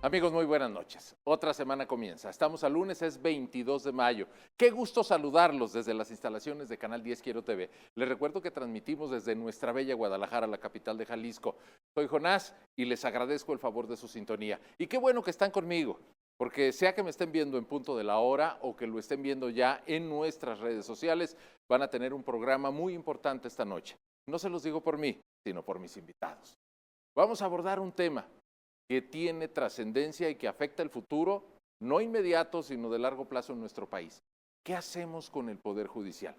Amigos, muy buenas noches. Otra semana comienza. Estamos al lunes, es 22 de mayo. Qué gusto saludarlos desde las instalaciones de Canal 10 Quiero TV. Les recuerdo que transmitimos desde nuestra bella Guadalajara, la capital de Jalisco. Soy Jonás y les agradezco el favor de su sintonía. Y qué bueno que están conmigo, porque sea que me estén viendo en punto de la hora o que lo estén viendo ya en nuestras redes sociales, van a tener un programa muy importante esta noche. No se los digo por mí, sino por mis invitados. Vamos a abordar un tema que tiene trascendencia y que afecta el futuro, no inmediato, sino de largo plazo en nuestro país. ¿Qué hacemos con el Poder Judicial?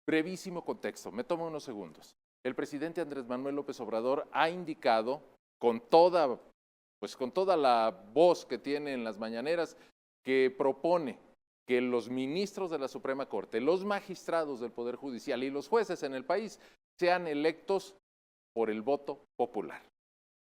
Brevísimo contexto, me tomo unos segundos. El presidente Andrés Manuel López Obrador ha indicado con toda la voz que tiene en las mañaneras que propone que los ministros de la Suprema Corte, los magistrados del Poder Judicial y los jueces en el país sean electos por el voto popular.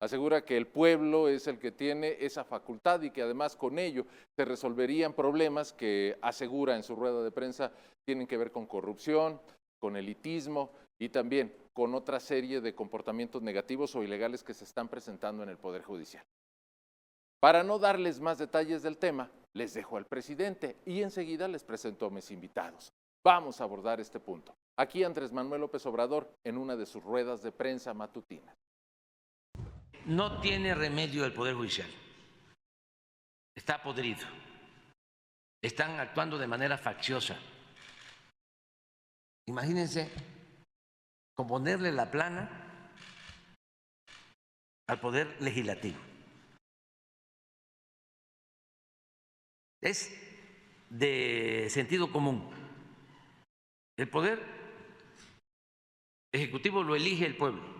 Asegura que el pueblo es el que tiene esa facultad y que además con ello se resolverían problemas que asegura en su rueda de prensa tienen que ver con corrupción, con elitismo y también con otra serie de comportamientos negativos o ilegales que se están presentando en el Poder Judicial. Para no darles más detalles del tema, les dejo al presidente y enseguida les presento a mis invitados. Vamos a abordar este punto. Aquí Andrés Manuel López Obrador en una de sus ruedas de prensa matutinas. No tiene remedio el Poder Judicial. Está podrido. Están actuando de manera facciosa. Imagínense componerle la plana al Poder Legislativo. Es de sentido común. El Poder Ejecutivo lo elige el pueblo.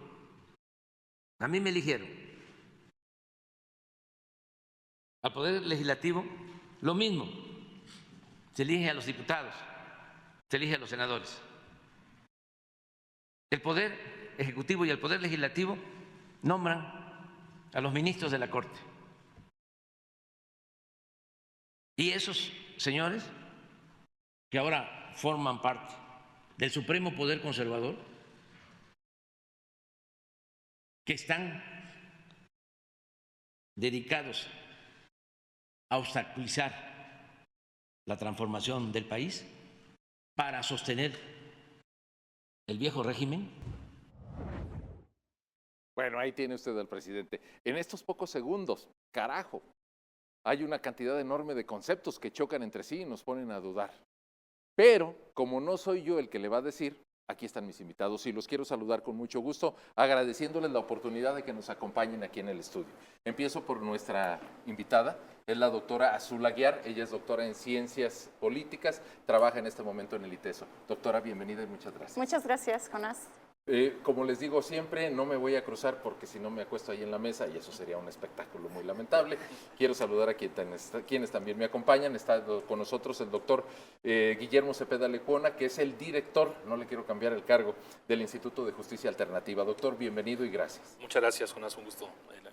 A mí me eligieron. Al Poder Legislativo, lo mismo. Se elige a los diputados, se elige a los senadores. El Poder Ejecutivo y el Poder Legislativo nombran a los ministros de la Corte. Y esos señores, que ahora forman parte del Supremo Poder Conservador, que están dedicados a obstaculizar la transformación del país para sostener el viejo régimen. Bueno, ahí tiene usted al presidente. En estos pocos segundos, carajo, hay una cantidad enorme de conceptos que chocan entre sí y nos ponen a dudar. Pero, como no soy yo el que le va a decir, aquí están mis invitados y los quiero saludar con mucho gusto, agradeciéndoles la oportunidad de que nos acompañen aquí en el estudio. Empiezo por nuestra invitada, es la doctora Azul Aguiar, ella es doctora en Ciencias Políticas, trabaja en este momento en el ITESO. Doctora, bienvenida y muchas gracias. Muchas gracias, Jonás. Como les digo siempre, no me voy a cruzar porque si no me acuesto ahí en la mesa y eso sería un espectáculo muy lamentable. Quiero saludar a quienes también me acompañan. Está con nosotros el doctor Guillermo Cepeda Lecuona, que es el director, no le quiero cambiar el cargo, del Instituto de Justicia Alternativa. Doctor, bienvenido y gracias. Muchas gracias, Jonás, un gusto.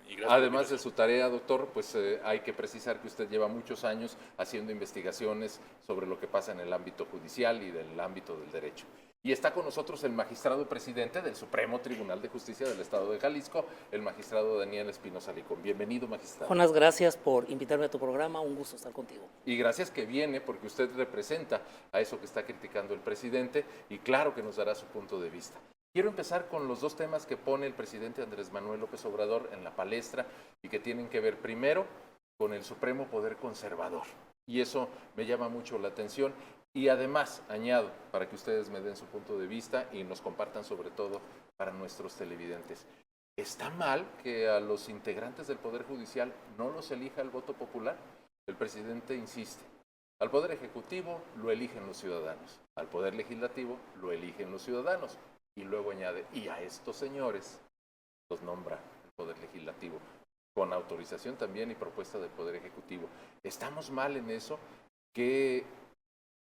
Y gracias. Además de su tarea, doctor, pues hay que precisar que usted lleva muchos años haciendo investigaciones sobre lo que pasa en el ámbito judicial y del ámbito del derecho. Y está con nosotros el magistrado presidente del Supremo Tribunal de Justicia del Estado de Jalisco, el magistrado Daniel Espinosa Licón. Bienvenido, magistrado. Jonás, gracias por invitarme a tu programa, un gusto estar contigo. Y gracias que viene porque usted representa a eso que está criticando el presidente y claro que nos dará su punto de vista. Quiero empezar con los dos temas que pone el presidente Andrés Manuel López Obrador en la palestra y que tienen que ver primero con el Supremo Poder Conservador. Y eso me llama mucho la atención. Y además, añado, para que ustedes me den su punto de vista y nos compartan sobre todo para nuestros televidentes. ¿Está mal que a los integrantes del Poder Judicial no los elija el voto popular? El presidente insiste. Al Poder Ejecutivo lo eligen los ciudadanos. Al Poder Legislativo lo eligen los ciudadanos. Y luego añade, y a estos señores los nombra el Poder Legislativo, con autorización también y propuesta del Poder Ejecutivo. ¿Estamos mal en eso? ¿Qué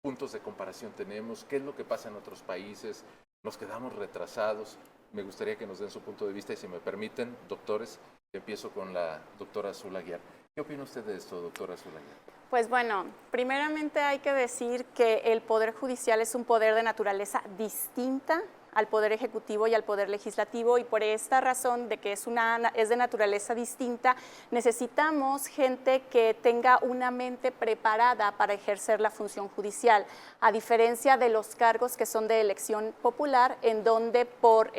puntos de comparación tenemos? ¿Qué es lo que pasa en otros países? ¿Nos quedamos retrasados? Me gustaría que nos den su punto de vista y si me permiten, doctores, empiezo con la doctora Azul Aguiar. ¿Qué opina usted de esto, doctora Azul Aguiar? Pues bueno, primeramente hay que decir que el Poder Judicial es un poder de naturaleza distinta al Poder Ejecutivo y al Poder Legislativo, y por esta razón de que es de naturaleza distinta, necesitamos gente que tenga una mente preparada para ejercer la función judicial, a diferencia de los cargos que son de elección popular, en donde por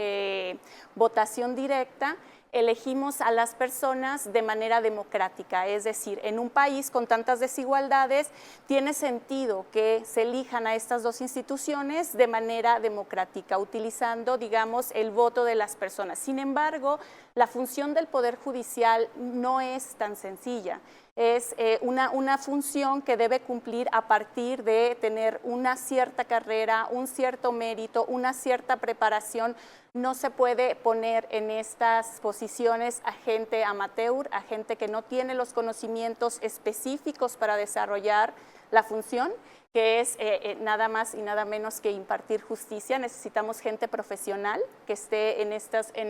votación directa elegimos a las personas de manera democrática, es decir, en un país con tantas desigualdades tiene sentido que se elijan a estas dos instituciones de manera democrática, utilizando, digamos, el voto de las personas. Sin embargo, la función del Poder Judicial no es tan sencilla. Es una función que debe cumplir a partir de tener una cierta carrera, un cierto mérito, una cierta preparación. No se puede poner en estas posiciones a gente amateur, a gente que no tiene los conocimientos específicos para desarrollar la función, que es nada más y nada menos que impartir justicia. Necesitamos gente profesional que esté en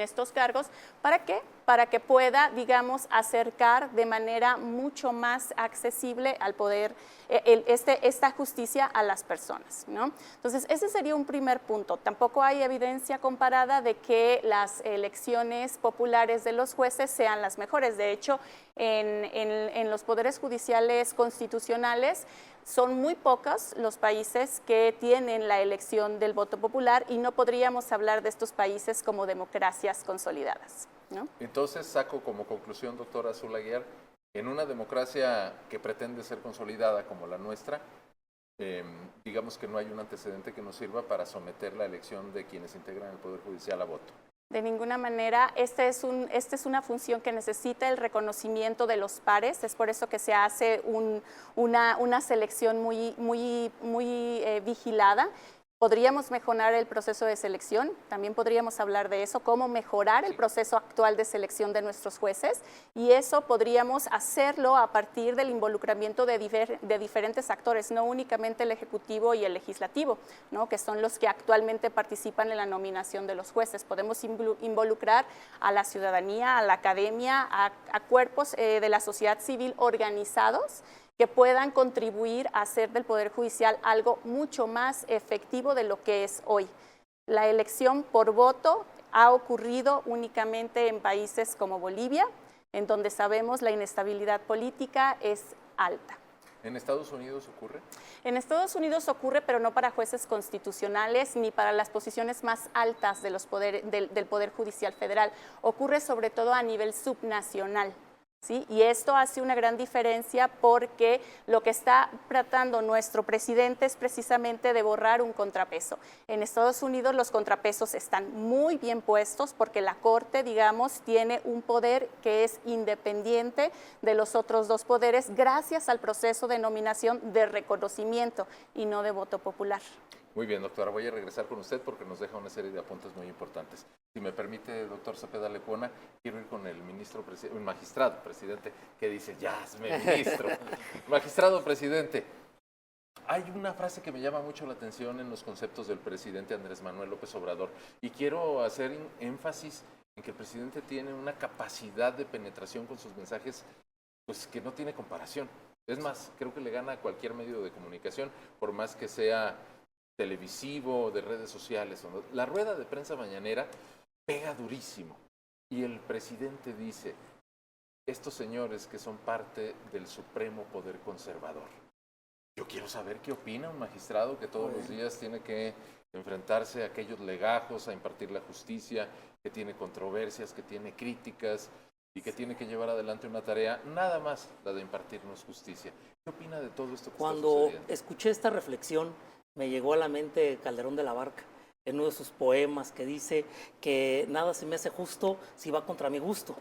estos cargos. ¿Para qué? Para que pueda, digamos, acercar de manera mucho más accesible al poder, esta justicia a las personas, ¿no? Entonces, ese sería un primer punto. Tampoco hay evidencia comparada de que las elecciones populares de los jueces sean las mejores. De hecho, en los poderes judiciales constitucionales, son muy pocos los países que tienen la elección del voto popular y no podríamos hablar de estos países como democracias consolidadas, ¿no? Entonces, saco como conclusión, doctora Azul Aguiar, en una democracia que pretende ser consolidada como la nuestra, digamos que no hay un antecedente que nos sirva para someter la elección de quienes integran el Poder Judicial a voto. De ninguna manera. Esta es una función que necesita el reconocimiento de los pares, es por eso que se hace una selección muy vigilada. Podríamos mejorar el proceso de selección, también podríamos hablar de eso, cómo mejorar el proceso actual de selección de nuestros jueces, y eso podríamos hacerlo a partir del involucramiento de diferentes actores, no únicamente el Ejecutivo y el Legislativo, ¿no? Que son los que actualmente participan en la nominación de los jueces. Podemos involucrar a la ciudadanía, a la academia, a cuerpos de la sociedad civil organizados que puedan contribuir a hacer del Poder Judicial algo mucho más efectivo de lo que es hoy. La elección por voto ha ocurrido únicamente en países como Bolivia, en donde sabemos la inestabilidad política es alta. ¿En Estados Unidos ocurre? En Estados Unidos ocurre, pero no para jueces constitucionales ni para las posiciones más altas de del Poder Judicial Federal. Ocurre sobre todo a nivel subnacional. ¿Sí? Y esto hace una gran diferencia porque lo que está tratando nuestro presidente es precisamente de borrar un contrapeso. En Estados Unidos los contrapesos están muy bien puestos porque la Corte, digamos, tiene un poder que es independiente de los otros dos poderes gracias al proceso de nominación de reconocimiento y no de voto popular. Muy bien, doctora, voy a regresar con usted porque nos deja una serie de apuntes muy importantes. Si me permite, doctor Cepeda Lepona, quiero ir con el magistrado presidente, que dice, ya, hazme ministro. Magistrado presidente, hay una frase que me llama mucho la atención en los conceptos del presidente Andrés Manuel López Obrador, y quiero hacer énfasis en que el presidente tiene una capacidad de penetración con sus mensajes, pues que no tiene comparación. Es más, creo que le gana a cualquier medio de comunicación, por más que sea televisivo, de redes sociales. La rueda de prensa mañanera pega durísimo y el presidente dice, estos señores que son parte del supremo poder conservador. Yo quiero saber qué opina un magistrado que todos los días tiene que enfrentarse a aquellos legajos, a impartir la justicia, que tiene controversias, que tiene críticas y que tiene que llevar adelante una tarea, nada más la de impartirnos justicia. ¿Qué opina de todo esto que está sucediendo? Cuando escuché esta reflexión, me llegó a la mente Calderón de la Barca, en uno de sus poemas que dice que nada se me hace justo si va contra mi gusto.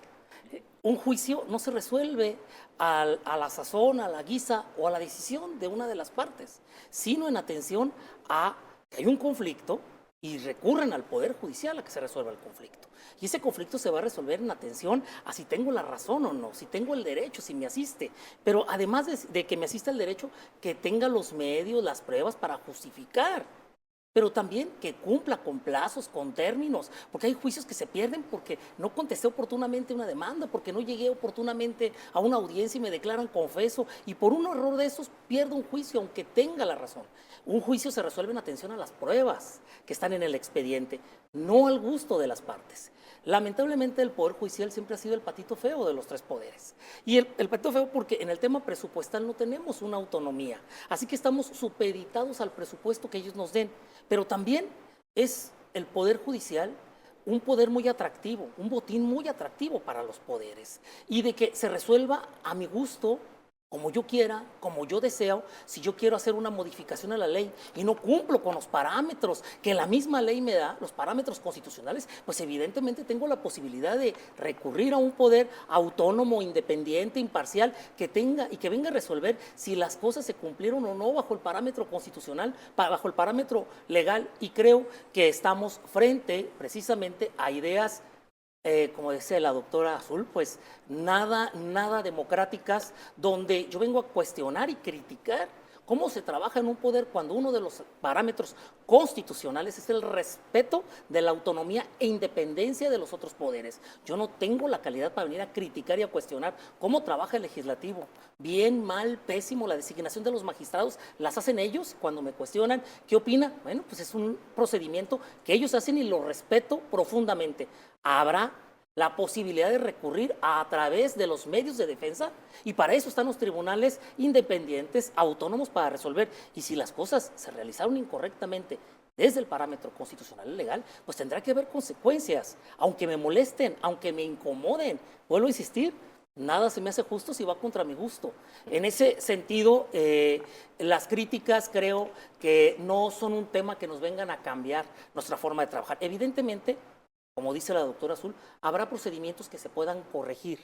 Un juicio no se resuelve a la sazón, a la guisa o a la decisión de una de las partes, sino en atención a que hay un conflicto y recurren al Poder Judicial a que se resuelva el conflicto. Y ese conflicto se va a resolver en atención a si tengo la razón o no, si tengo el derecho, si me asiste. Pero además de que me asista el derecho, que tenga los medios, las pruebas para justificar pero también que cumpla con plazos, con términos, porque hay juicios que se pierden porque no contesté oportunamente una demanda, porque no llegué oportunamente a una audiencia y me declaran confeso, y por un error de esos pierdo un juicio, aunque tenga la razón. Un juicio se resuelve en atención a las pruebas que están en el expediente, no al gusto de las partes. Lamentablemente el Poder Judicial siempre ha sido el patito feo de los tres poderes. Y el patito feo porque en el tema presupuestal no tenemos una autonomía. Así que estamos supeditados al presupuesto que ellos nos den. Pero también es el Poder Judicial un poder muy atractivo, un botín muy atractivo para los poderes. Y de que se resuelva a mi gusto, como yo quiera, como yo deseo, si yo quiero hacer una modificación a la ley y no cumplo con los parámetros que la misma ley me da, los parámetros constitucionales, pues evidentemente tengo la posibilidad de recurrir a un poder autónomo, independiente, imparcial, que tenga y que venga a resolver si las cosas se cumplieron o no bajo el parámetro constitucional, bajo el parámetro legal. Y creo que estamos frente precisamente a ideas como decía la doctora Azul, pues nada democráticas, donde yo vengo a cuestionar y criticar cómo se trabaja en un poder cuando uno de los parámetros constitucionales es el respeto de la autonomía e independencia de los otros poderes. Yo no tengo la calidad para venir a criticar y a cuestionar cómo trabaja el legislativo. Bien, mal, pésimo, la designación de los magistrados las hacen ellos. Cuando me cuestionan, ¿qué opina? Bueno, pues es un procedimiento que ellos hacen y lo respeto profundamente. Habrá la posibilidad de recurrir a través de los medios de defensa y para eso están los tribunales independientes, autónomos para resolver. Y si las cosas se realizaron incorrectamente desde el parámetro constitucional y legal, pues tendrá que haber consecuencias, aunque me molesten, aunque me incomoden. Vuelvo a insistir, nada se me hace justo si va contra mi gusto. En ese sentido, las críticas creo que no son un tema que nos vengan a cambiar nuestra forma de trabajar. Evidentemente, como dice la doctora Azul, habrá procedimientos que se puedan corregir,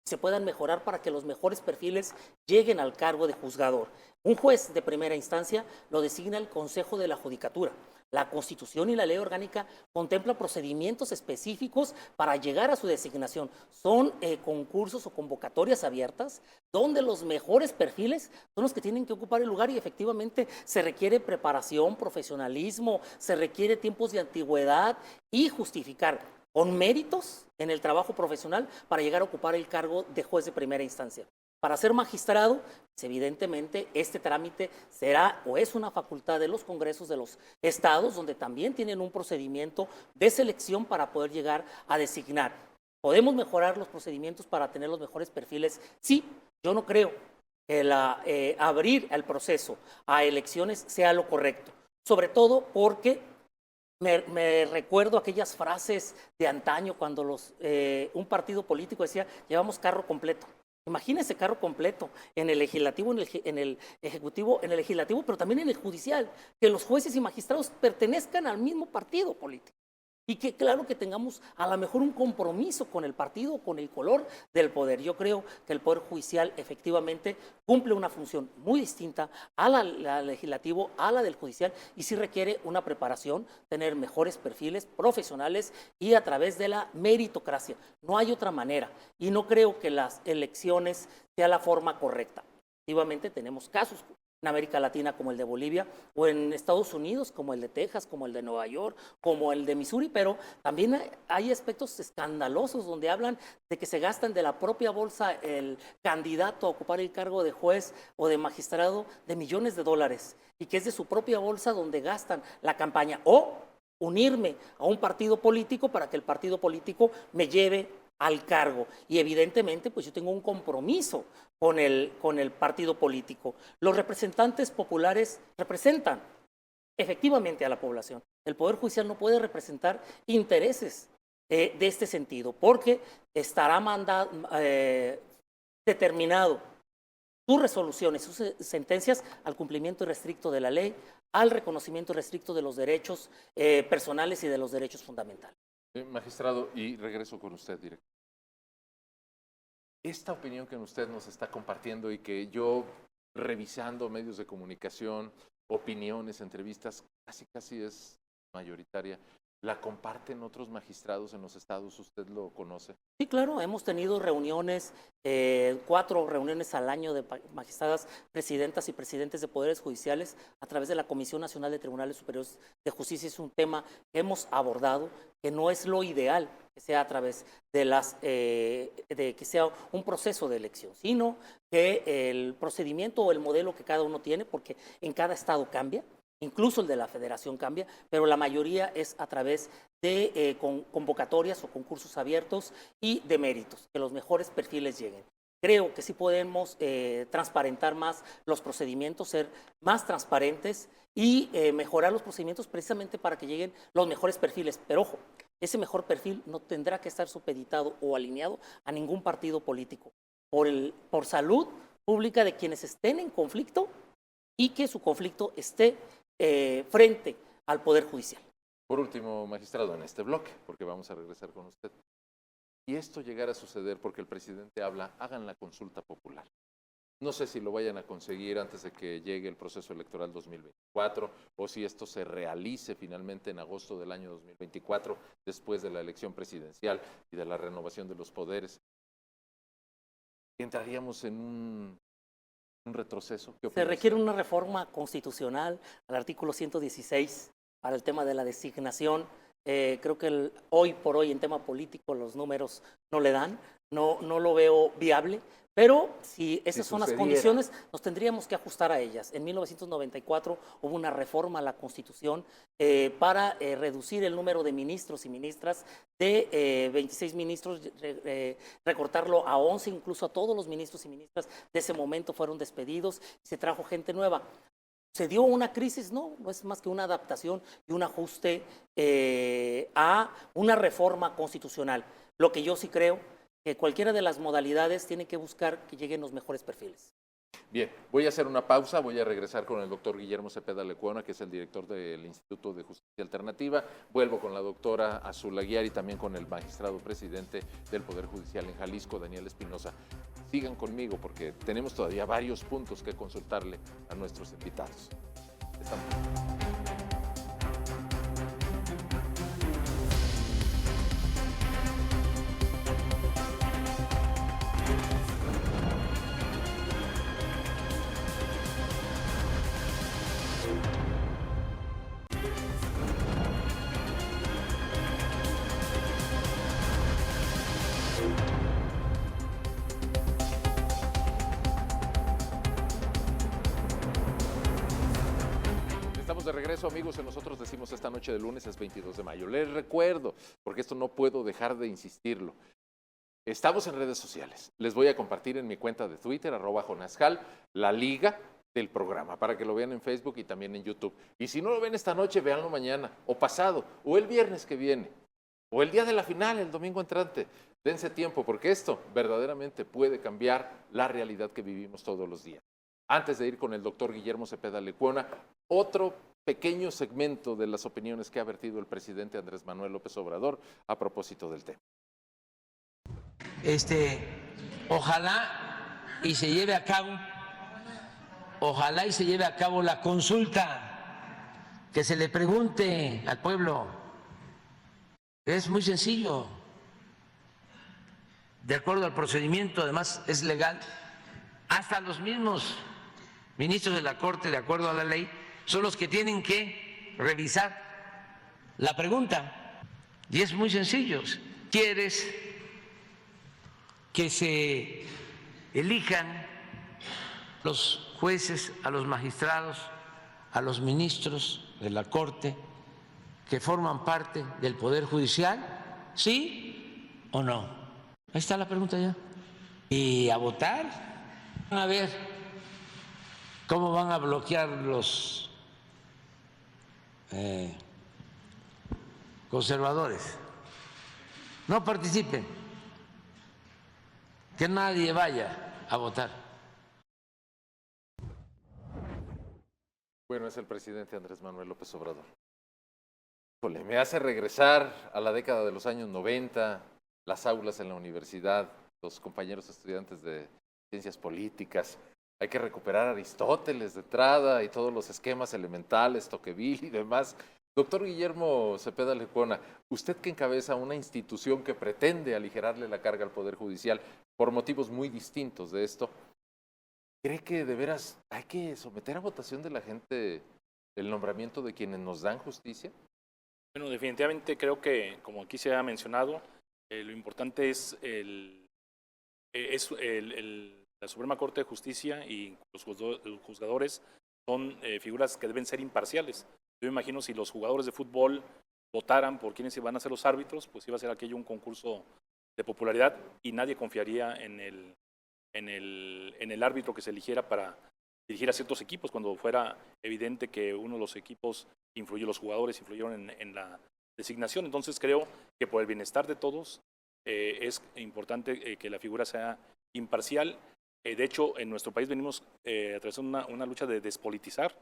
se puedan mejorar para que los mejores perfiles lleguen al cargo de juzgador. Un juez de primera instancia lo designa el Consejo de la Judicatura. La Constitución y la Ley Orgánica contemplan procedimientos específicos para llegar a su designación. Son concursos o convocatorias abiertas donde los mejores perfiles son los que tienen que ocupar el lugar y efectivamente se requiere preparación, profesionalismo, se requiere tiempos de antigüedad y justificar con méritos en el trabajo profesional para llegar a ocupar el cargo de juez de primera instancia. Para ser magistrado, pues evidentemente este trámite será o es una facultad de los congresos de los estados, donde también tienen un procedimiento de selección para poder llegar a designar. ¿Podemos mejorar los procedimientos para tener los mejores perfiles? Sí, yo no creo que abrir el proceso a elecciones sea lo correcto, sobre todo porque me recuerdo aquellas frases de antaño cuando un partido político decía, llevamos carro completo. Imagínese carro completo en el legislativo, en el ejecutivo, en el legislativo, pero también en el judicial, que los jueces y magistrados pertenezcan al mismo partido político. Y que claro que tengamos a lo mejor un compromiso con el partido, con el color del poder. Yo creo que el Poder Judicial efectivamente cumple una función muy distinta a la legislativo, a la del judicial, y sí requiere una preparación, tener mejores perfiles profesionales y a través de la meritocracia. No hay otra manera y no creo que las elecciones sea la forma correcta. Efectivamente tenemos casos en América Latina como el de Bolivia, o en Estados Unidos como el de Texas, como el de Nueva York, como el de Missouri, pero también hay aspectos escandalosos donde hablan de que se gastan de la propia bolsa el candidato a ocupar el cargo de juez o de magistrado de millones de dólares, y que es de su propia bolsa donde gastan la campaña, o unirme a un partido político para que el partido político me lleve al cargo. Y evidentemente, pues yo tengo un compromiso con el partido político. Los representantes populares representan efectivamente a la población. El Poder Judicial no puede representar intereses de este sentido, porque estará determinado sus resoluciones, sus sentencias al cumplimiento irrestricto de la ley, al reconocimiento irrestricto de los derechos personales y de los derechos fundamentales. Magistrado, y regreso con usted directo. Esta opinión que usted nos está compartiendo y que yo, revisando medios de comunicación, opiniones, entrevistas, casi es mayoritaria, ¿La comparten otros magistrados en los estados? ¿Usted lo conoce? Sí, claro, hemos tenido reuniones, 4 reuniones al año de magistradas, presidentas y presidentes de poderes judiciales a través de la Comisión Nacional de Tribunales Superiores de Justicia. Es un tema que hemos abordado, que no es lo ideal que sea a través de que sea un proceso de elección, sino que el procedimiento o el modelo que cada uno tiene, porque en cada estado cambia, incluso el de la federación cambia, pero la mayoría es a través de convocatorias o concursos abiertos y de méritos, que los mejores perfiles lleguen. Creo que sí podemos transparentar más los procedimientos, ser más transparentes y mejorar los procedimientos precisamente para que lleguen los mejores perfiles. Pero ojo, ese mejor perfil no tendrá que estar supeditado o alineado a ningún partido político, por salud pública de quienes estén en conflicto y que su conflicto esté frente al Poder Judicial. Por último, magistrado, en este bloque, porque vamos a regresar con usted. Y esto llegara a suceder porque el presidente habla, hagan la consulta popular. No sé si lo vayan a conseguir antes de que llegue el proceso electoral 2024 o si esto se realice finalmente en agosto del año 2024, después de la elección presidencial y de la renovación de los poderes. ¿Entraríamos en un retroceso? ¿Qué Se opina requiere usted? una reforma constitucional al artículo 116 para el tema de la designación. Creo que hoy por hoy en tema político los números no le dan, no lo veo viable, pero si esas son las condiciones, nos tendríamos que ajustar a ellas. En 1994 hubo una reforma a la Constitución para reducir el número de ministros y ministras de 26 ministros, recortarlo a 11, incluso a todos los ministros y ministras de ese momento fueron despedidos, se trajo gente nueva. ¿Se dio una crisis? No es más que una adaptación y un ajuste a una reforma constitucional. Lo que yo sí creo, que cualquiera de las modalidades tiene que buscar que lleguen los mejores perfiles. Bien, voy a hacer una pausa, voy a regresar con el doctor Guillermo Cepeda Lecuona, que es el director del Instituto de Justicia Alternativa. Vuelvo con la doctora Azul Aguiar y también con el magistrado presidente del Poder Judicial en Jalisco, Daniel Espinosa. Sigan conmigo porque tenemos todavía varios puntos que consultarle a nuestros invitados. Estamos. De regreso, amigos, nosotros decimos esta noche de lunes es 22 de mayo. Les recuerdo, porque esto no puedo dejar de insistirlo, estamos en redes sociales. Les voy a compartir en mi cuenta de Twitter, @jonascal, la liga del programa, para que lo vean en Facebook y también en YouTube. Y si no lo ven esta noche, véanlo mañana, o pasado, o el viernes que viene, o el día de la final, el domingo entrante. Dense tiempo, porque esto verdaderamente puede cambiar la realidad que vivimos todos los días. Antes de ir con el doctor Guillermo Cepeda Lecuona, otro pequeño segmento de las opiniones que ha vertido el presidente Andrés Manuel López Obrador a propósito del tema. Ojalá y se lleve a cabo la consulta, que se le pregunte al pueblo. Es muy sencillo. De acuerdo al procedimiento, además es legal. Hasta los mismos ministros de la Corte, de acuerdo a la ley, son los que tienen que revisar la pregunta. Y es muy sencillo. ¿Quieres que se elijan los jueces, a los magistrados, a los ministros de la Corte que forman parte del Poder Judicial? ¿Sí o no? Ahí está la pregunta ya. Y a votar. Van a ver cómo van a bloquear los conservadores. No participen, que nadie vaya a votar. Bueno, es el presidente Andrés Manuel López Obrador. Híjole, me hace regresar a la década de los años 90, las aulas en la universidad, los compañeros estudiantes de ciencias políticas. Hay que recuperar a Aristóteles de entrada y todos los esquemas elementales, Tocqueville y demás. Doctor Guillermo Cepeda Lecuona, usted que encabeza una institución que pretende aligerarle la carga al Poder Judicial por motivos muy distintos de esto, ¿cree que de veras hay que someter a votación de la gente el nombramiento de quienes nos dan justicia? Bueno, definitivamente creo que, como aquí se ha mencionado, lo importante es la Suprema Corte de Justicia y los juzgadores son figuras que deben ser imparciales. Yo me imagino si los jugadores de fútbol votaran por quiénes iban a ser los árbitros, pues iba a ser aquello un concurso de popularidad y nadie confiaría en el árbitro que se eligiera para dirigir a ciertos equipos, cuando fuera evidente que uno de los equipos los jugadores influyeron en la designación. Entonces creo que por el bienestar de todos es importante que la figura sea imparcial. De hecho, en nuestro país venimos atravesando una lucha de despolitizar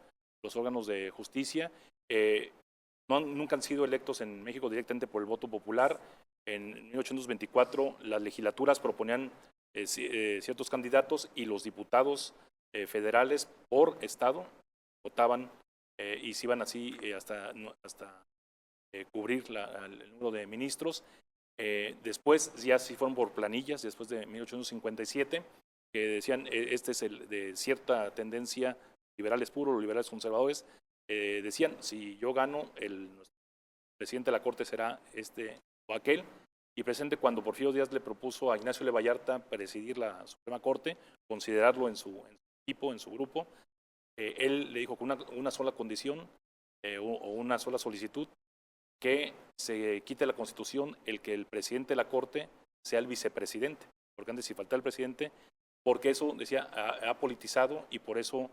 los órganos de justicia. Nunca han sido electos en México directamente por el voto popular. En 1824 las legislaturas proponían ciertos candidatos y los diputados federales por estado votaban y se iban así hasta cubrir el número de ministros. Después ya sí fueron por planillas, después de 1857, que decían, este es el de cierta tendencia, liberales puros, liberales conservadores, decían, si yo gano, el presidente de la Corte será este o aquel. Y presente cuando Porfirio Díaz le propuso a Ignacio L. Vallarta presidir la Suprema Corte, considerarlo en su equipo, en su grupo, él le dijo con una sola condición o una sola solicitud, que se quite la Constitución el que el presidente de la Corte sea el vicepresidente, porque antes si faltaba el presidente, porque eso, decía, ha politizado y por eso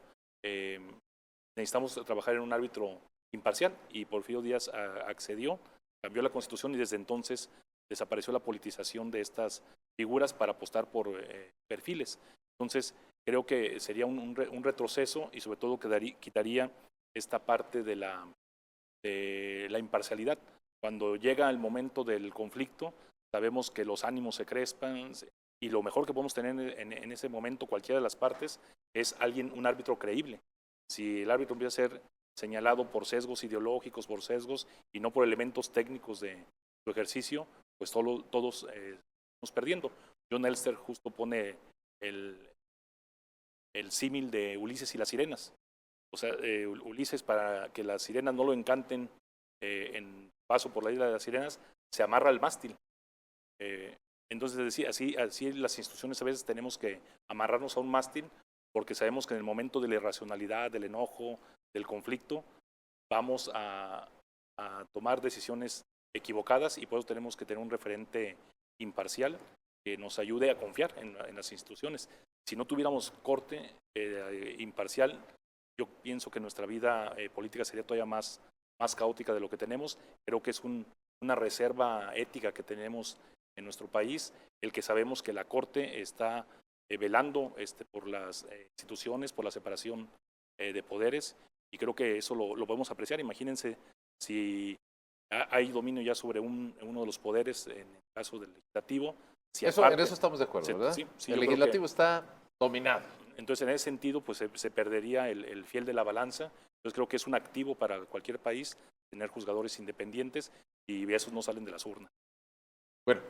necesitamos trabajar en un árbitro imparcial, y Porfirio Díaz accedió, cambió la Constitución y desde entonces desapareció la politización de estas figuras para apostar por perfiles. Entonces, creo que sería un retroceso y sobre todo quitaría esta parte de la imparcialidad. Cuando llega el momento del conflicto, sabemos que los ánimos se crespan y lo mejor que podemos tener en ese momento, cualquiera de las partes, es un árbitro creíble. Si el árbitro empieza a ser señalado por sesgos ideológicos, por sesgos y no por elementos técnicos de su ejercicio, pues todos estamos perdiendo. John Elster justo pone el símil de Ulises y las sirenas. O sea, Ulises, para que las sirenas no lo encanten en paso por la isla de las sirenas, se amarra al mástil. Entonces, decía, así las instituciones a veces tenemos que amarrarnos a un mástil, porque sabemos que en el momento de la irracionalidad, del enojo, del conflicto, vamos a tomar decisiones equivocadas y por eso tenemos que tener un referente imparcial que nos ayude a confiar en las instituciones. Si no tuviéramos corte imparcial, yo pienso que nuestra vida política sería todavía más caótica de lo que tenemos. Creo que es una reserva ética que tenemos en nuestro país, el que sabemos que la Corte está velando por las instituciones, por la separación de poderes, y creo que eso lo podemos apreciar. Imagínense si hay dominio ya sobre uno de los poderes, en el caso del legislativo. Si en eso estamos de acuerdo, ¿verdad? Sí, el legislativo está dominado. Entonces, en ese sentido, pues se perdería el fiel de la balanza. Entonces, creo que es un activo para cualquier país tener juzgadores independientes y esos no salen de las urnas. Bueno,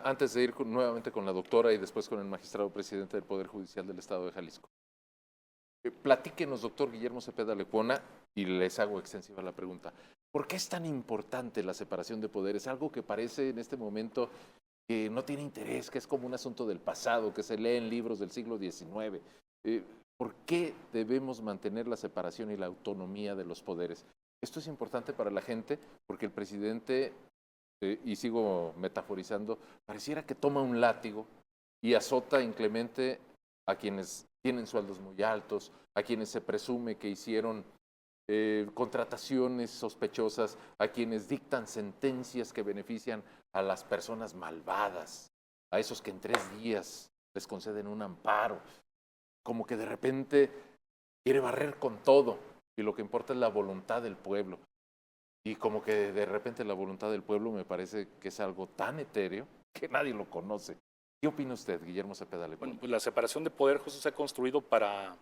antes de ir nuevamente con la doctora y después con el magistrado presidente del Poder Judicial del Estado de Jalisco, platíquenos, doctor Guillermo Cepeda Lecuona, y les hago extensiva la pregunta. ¿Por qué es tan importante la separación de poderes? Algo que parece en este momento que no tiene interés, que es como un asunto del pasado, que se lee en libros del siglo XIX. ¿Por qué debemos mantener la separación y la autonomía de los poderes? Esto es importante para la gente porque el presidente, y sigo metaforizando, pareciera que toma un látigo y azota inclemente a quienes tienen sueldos muy altos, a quienes se presume que hicieron contrataciones sospechosas, a quienes dictan sentencias que benefician a las personas malvadas, a esos que en 3 días les conceden un amparo, como que de repente quiere barrer con todo y lo que importa es la voluntad del pueblo. Y como que de repente la voluntad del pueblo me parece que es algo tan etéreo que nadie lo conoce. ¿Qué opina usted, Guillermo Cepeda Lecuona? Bueno, pues la separación de poder justo se ha construido para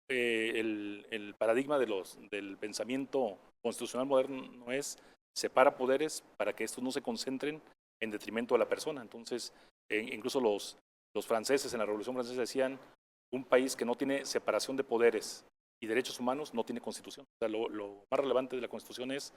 el paradigma del pensamiento constitucional moderno es separa poderes para que estos no se concentren en detrimento de la persona. Entonces, incluso los franceses en la Revolución Francesa decían, un país que no tiene separación de poderes y derechos humanos no tiene constitución. O sea, lo más relevante de la constitución es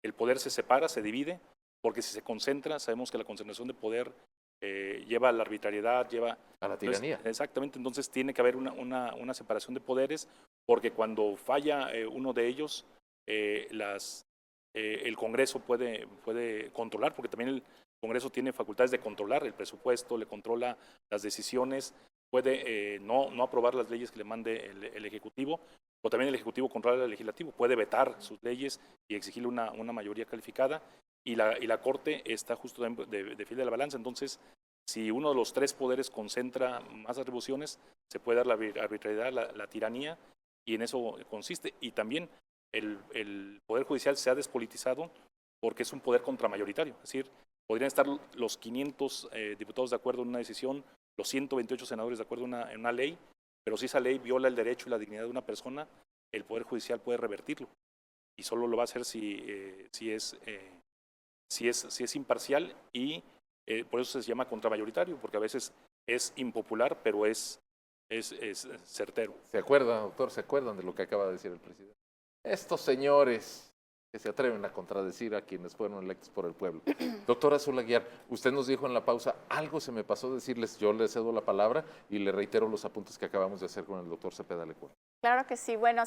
el poder se separa, se divide, porque si se concentra, sabemos que la concentración de poder lleva a la arbitrariedad, lleva A la tiranía. Entonces, exactamente, entonces tiene que haber una separación de poderes, porque cuando falla uno de ellos, el Congreso puede controlar, porque también el Congreso tiene facultades de controlar el presupuesto, le controla las decisiones, puede no aprobar las leyes que le mande el Ejecutivo, o también el Ejecutivo controla al Legislativo, puede vetar sus leyes y exigirle una mayoría calificada, y la Corte está justo de fil de la balanza. Entonces, si uno de los tres poderes concentra más atribuciones, se puede dar la arbitrariedad, la tiranía, y en eso consiste. Y también el Poder Judicial se ha despolitizado porque es un poder contramayoritario. Es decir, podrían estar los 500 diputados de acuerdo en una decisión, los 128 senadores de acuerdo en una ley, pero si esa ley viola el derecho y la dignidad de una persona, el Poder Judicial puede revertirlo. Y solo lo va a hacer si es imparcial, y por eso se llama contramayoritario, porque a veces es impopular, pero es certero. ¿Se acuerdan, doctor? ¿Se acuerdan de lo que acaba de decir el presidente? Estos señores que se atreven a contradecir a quienes fueron electos por el pueblo. Doctora Azul Aguiar, usted nos dijo en la pausa, algo se me pasó decirles, yo le cedo la palabra y le reitero los apuntes que acabamos de hacer con el doctor Cepeda Lecún. Claro que sí. Bueno,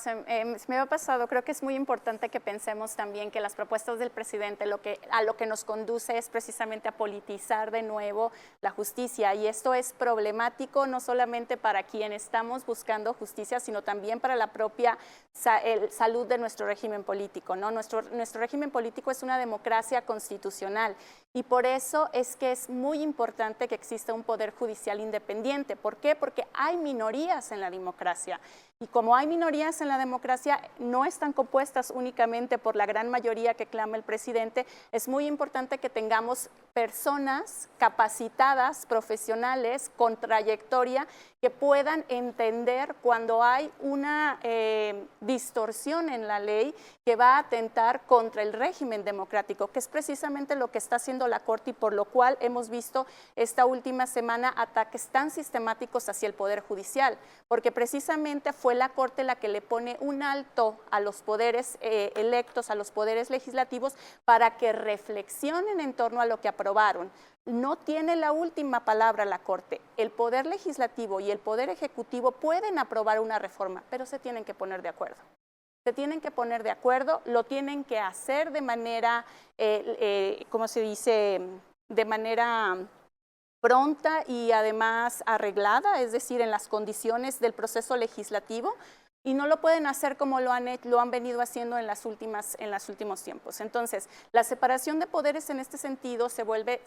me ha pasado, creo que es muy importante que pensemos también que las propuestas del presidente a lo que nos conduce es precisamente a politizar de nuevo la justicia, y esto es problemático no solamente para quienes estamos buscando justicia, sino también para la propia salud de nuestro régimen político, ¿no? Nuestro régimen político es una democracia constitucional, y por eso es que es muy importante que exista un poder judicial independiente. ¿Por qué? Porque hay minorías en la democracia. Y como hay minorías en la democracia, no están compuestas únicamente por la gran mayoría que clama el presidente, es muy importante que tengamos personas capacitadas, profesionales, con trayectoria, que puedan entender cuando hay una distorsión en la ley que va a atentar contra el régimen democrático, que es precisamente lo que está haciendo la Corte, y por lo cual hemos visto esta última semana ataques tan sistemáticos hacia el Poder Judicial, porque precisamente fue la Corte la que le pone un alto a los poderes electos, a los poderes legislativos, para que reflexionen en torno a lo que aprobaron. No tiene la última palabra la Corte. El Poder Legislativo y el Poder Ejecutivo pueden aprobar una reforma, pero se tienen que poner de acuerdo. Se tienen que poner de acuerdo, lo tienen que hacer de manera, ¿cómo se dice?, de manera pronta y además arreglada, es decir, en las condiciones del proceso legislativo, y no lo pueden hacer como lo han venido haciendo en los últimos tiempos. Entonces, la separación de poderes en este sentido se vuelve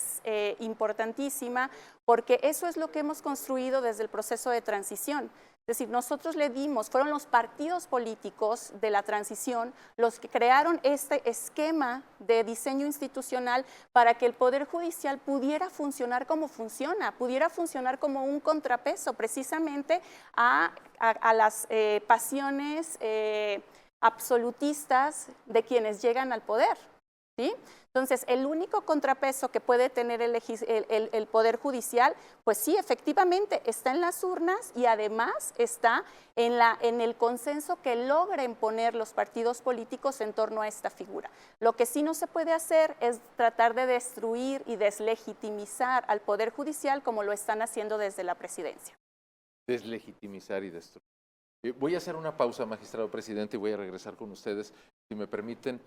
importantísima, porque eso es lo que hemos construido desde el proceso de transición. Es decir, nosotros fueron los partidos políticos de la transición los que crearon este esquema de diseño institucional para que el Poder Judicial pudiera funcionar como funciona, pudiera funcionar como un contrapeso precisamente a las pasiones absolutistas de quienes llegan al poder, ¿sí? Entonces, el único contrapeso que puede tener el Poder Judicial, pues sí, efectivamente, está en las urnas, y además está en el consenso que logren poner los partidos políticos en torno a esta figura. Lo que sí no se puede hacer es tratar de destruir y deslegitimizar al Poder Judicial como lo están haciendo desde la presidencia. Deslegitimizar y destruir. Voy a hacer una pausa, magistrado presidente, y voy a regresar con ustedes. Si me permiten,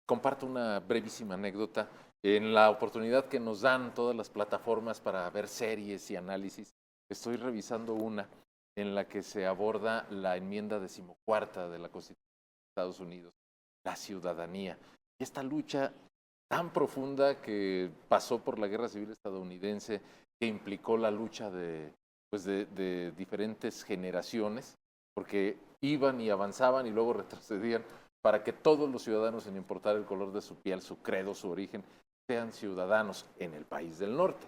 comparto una brevísima anécdota. En la oportunidad que nos dan todas las plataformas para ver series y análisis, estoy revisando una en la que se aborda la enmienda 14ª de la Constitución de Estados Unidos, la ciudadanía. Y esta lucha tan profunda que pasó por la Guerra Civil estadounidense, que implicó la lucha de diferentes generaciones, porque iban y avanzaban y luego retrocedían, para que todos los ciudadanos, sin importar el color de su piel, su credo, su origen, sean ciudadanos en el país del norte.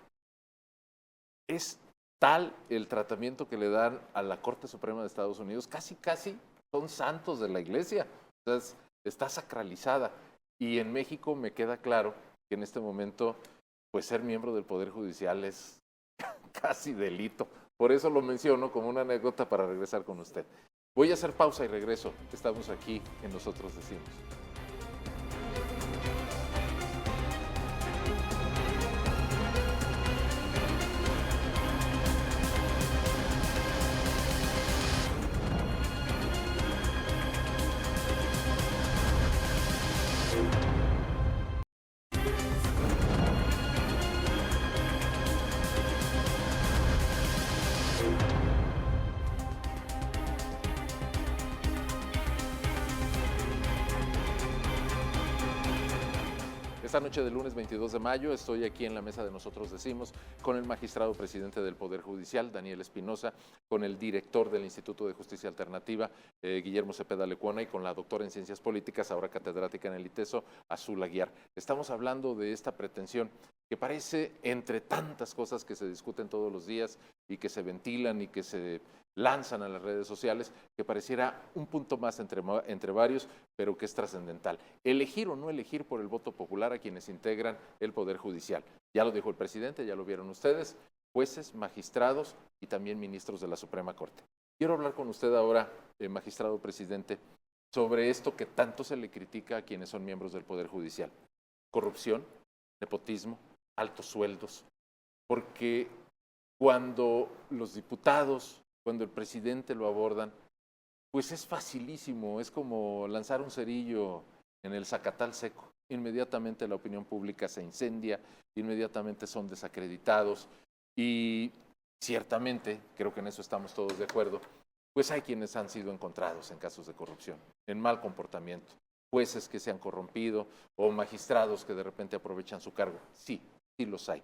Es tal el tratamiento que le dan a la Corte Suprema de Estados Unidos, casi son santos de la Iglesia. O sea, está sacralizada. Y en México me queda claro que en este momento, pues ser miembro del Poder Judicial es casi delito. Por eso lo menciono como una anécdota para regresar con usted. Voy a hacer pausa y regreso. Estamos aquí en Nosotros Decimos. Esta noche del lunes 22 de mayo estoy aquí en la mesa de Nosotros Decimos con el magistrado presidente del Poder Judicial, Daniel Espinosa, con el director del Instituto de Justicia Alternativa, Guillermo Cepeda Lecuona, y con la doctora en Ciencias Políticas, ahora catedrática en el ITESO, Azul Aguiar. Estamos hablando de esta pretensión que parece, entre tantas cosas que se discuten todos los días y que se ventilan y que se lanzan a las redes sociales, que pareciera un punto más entre varios, pero que es trascendental. Elegir o no elegir por el voto popular a quienes integran el Poder Judicial. Ya lo dijo el presidente, ya lo vieron ustedes, jueces, magistrados y también ministros de la Suprema Corte. Quiero hablar con usted ahora, magistrado presidente, sobre esto que tanto se le critica a quienes son miembros del Poder Judicial. Corrupción, nepotismo, altos sueldos, porque cuando los diputados, cuando el presidente lo abordan, pues es facilísimo, es como lanzar un cerillo en el zacatal seco. Inmediatamente la opinión pública se incendia, inmediatamente son desacreditados y ciertamente, creo que en eso estamos todos de acuerdo, pues hay quienes han sido encontrados en casos de corrupción, en mal comportamiento, jueces que se han corrompido o magistrados que de repente aprovechan su cargo. Sí, sí los hay,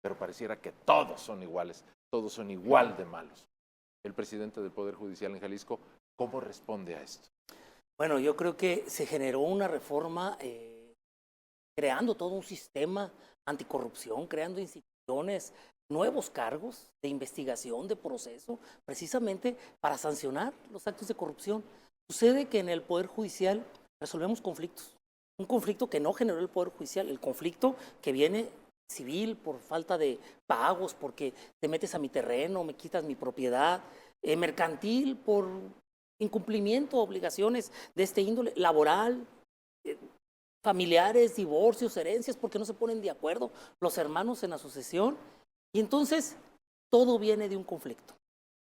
pero pareciera que todos son iguales, todos son igual de malos. El presidente del Poder Judicial en Jalisco, ¿cómo responde a esto? Bueno, yo creo que se generó una reforma creando todo un sistema anticorrupción, creando instituciones, nuevos cargos de investigación, de proceso, precisamente para sancionar los actos de corrupción. Sucede que en el Poder Judicial resolvemos conflictos. Un conflicto que no generó el Poder Judicial, el conflicto que viene civil por falta de pagos, porque te metes a mi terreno, me quitas mi propiedad, mercantil por incumplimiento de obligaciones de este índole, laboral, familiares, divorcios, herencias, porque no se ponen de acuerdo los hermanos en la sucesión. Y entonces todo viene de un conflicto.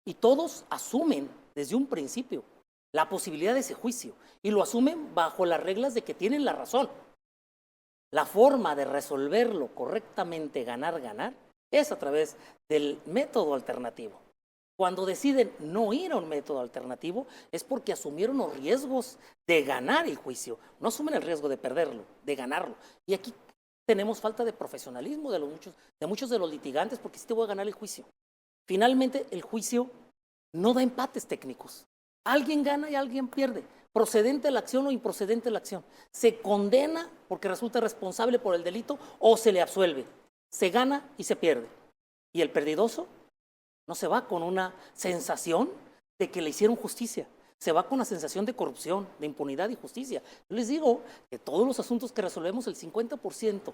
Y todos asumen desde un principio la posibilidad de ese juicio y lo asumen bajo las reglas de que tienen la razón. La forma de resolverlo correctamente, ganar, es a través del método alternativo. Cuando deciden no ir a un método alternativo es porque asumieron los riesgos de ganar el juicio. No asumen el riesgo de perderlo, de ganarlo. Y aquí tenemos falta de profesionalismo de muchos de los litigantes, porque sí te voy a ganar el juicio. Finalmente, el juicio no da empates técnicos. Alguien gana y alguien pierde. Procedente la acción o improcedente la acción. Se condena porque resulta responsable por el delito o se le absuelve. Se gana y se pierde. Y el perdidoso no se va con una sensación de que le hicieron justicia. Se va con la sensación de corrupción, de impunidad y justicia. Yo les digo que todos los asuntos que resolvemos, el 50%